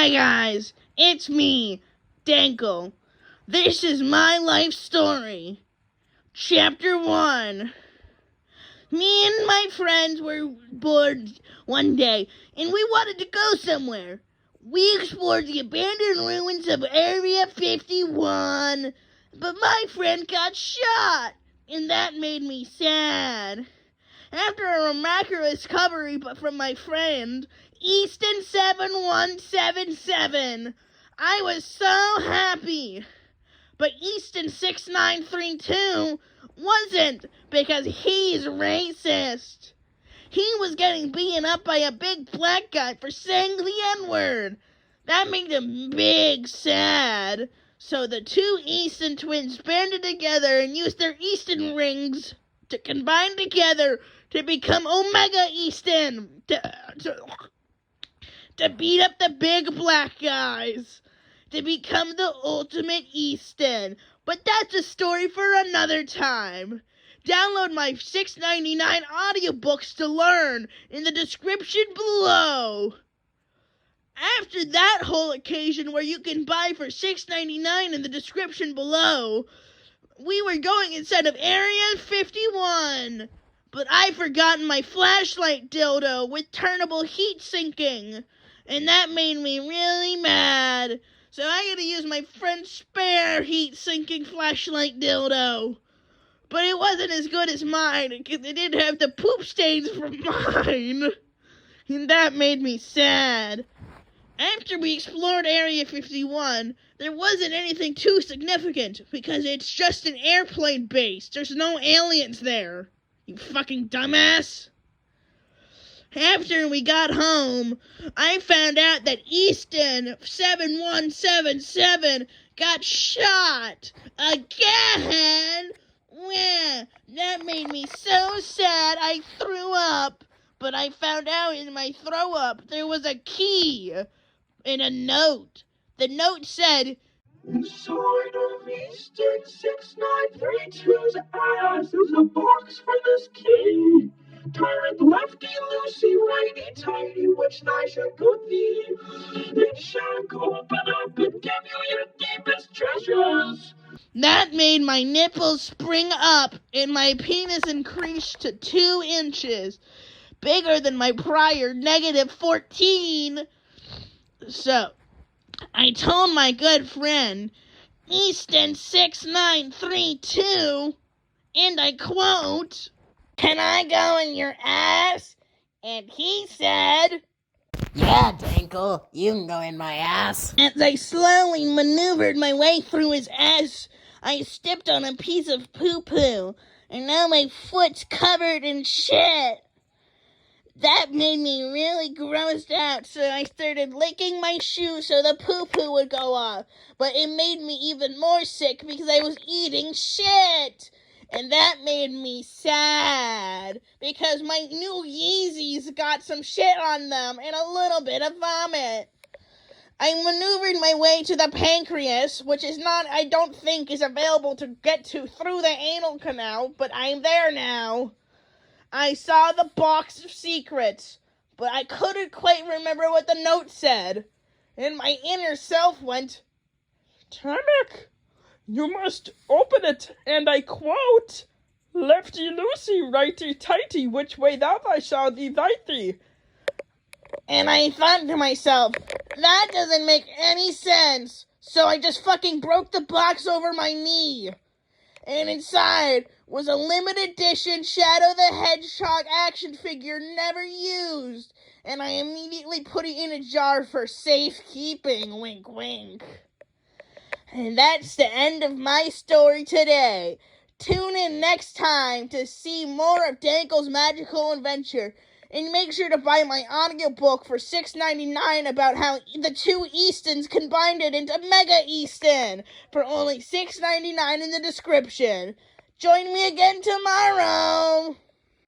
Hi guys, it's me, Dankel. This is my life story. Chapter 1. Me and my friends were bored one day, and we wanted to go somewhere. We explored the abandoned ruins of Area 51, but my friend got shot, and that made me sad. After a miraculous recovery from my friend, Easton 7177, I was so happy. But Easton 6932 wasn't, because he's racist. He was getting beaten up by a big black guy for saying the N-word. That made him big sad. So the two Easton twins banded together and used their Easton rings to combine together to become Omega Easton, to beat up the big black guys, to become the ultimate Easton. But that's a story for another time. Download my $6.99 audiobooks to learn in the description below. After that whole occasion where you can buy for $6.99 in the description below, we were going inside of Area 51. But I forgotten my flashlight dildo with turnable heat sinking, and that made me really mad. So I had to use my friend's spare heat sinking flashlight dildo. But it wasn't as good as mine, because it didn't have the poop stains from mine. And that made me sad. After we explored Area 51, there wasn't anything too significant, because it's just an airplane base. There's no aliens there. You fucking dumbass. After we got home, I found out that Easton 7177 got shot again. Yeah, that made me so sad I threw up. But I found out in my throw up there was a key and a note. The note said, "Inside of Easton 6932's ass is a box for this key. Tyrant lefty loosey righty tighty, which I shall go thee. It shall open up and give you your deepest treasures." That made my nipples spring up and my penis increased to 2 inches, bigger than my prior -14. So I told my good friend, Easton 6932, and I quote, "Can I go in your ass?" And he said, "Yeah, Dankel, you can go in my ass." As I slowly maneuvered my way through his ass, I stepped on a piece of poo-poo, and now my foot's covered in shit. That made me really grossed out, so I started licking my shoe so the poo-poo would go off. But it made me even more sick because I was eating shit. And that made me sad because my new Yeezys got some shit on them and a little bit of vomit. I maneuvered my way to the pancreas, which is not, I don't think, is available to get to through the anal canal, but I'm there now. I saw the box of secrets, but I couldn't quite remember what the note said. And my inner self went, "Tamek, you must open it, and I quote, 'Lefty loosey, righty tighty, which way thou shall thee light thee.'" And I thought to myself, that doesn't make any sense. So I just fucking broke the box over my knee. And inside was a limited edition Shadow the Hedgehog action figure never used. And I immediately put it in a jar for safekeeping, wink wink. And that's the end of my story today. Tune in next time to see more of Dankel's magical adventure. And make sure to buy my audiobook for $6.99 about how the two Eastons combined it into Mega Easton for only $6.99 in the description. Join me again tomorrow.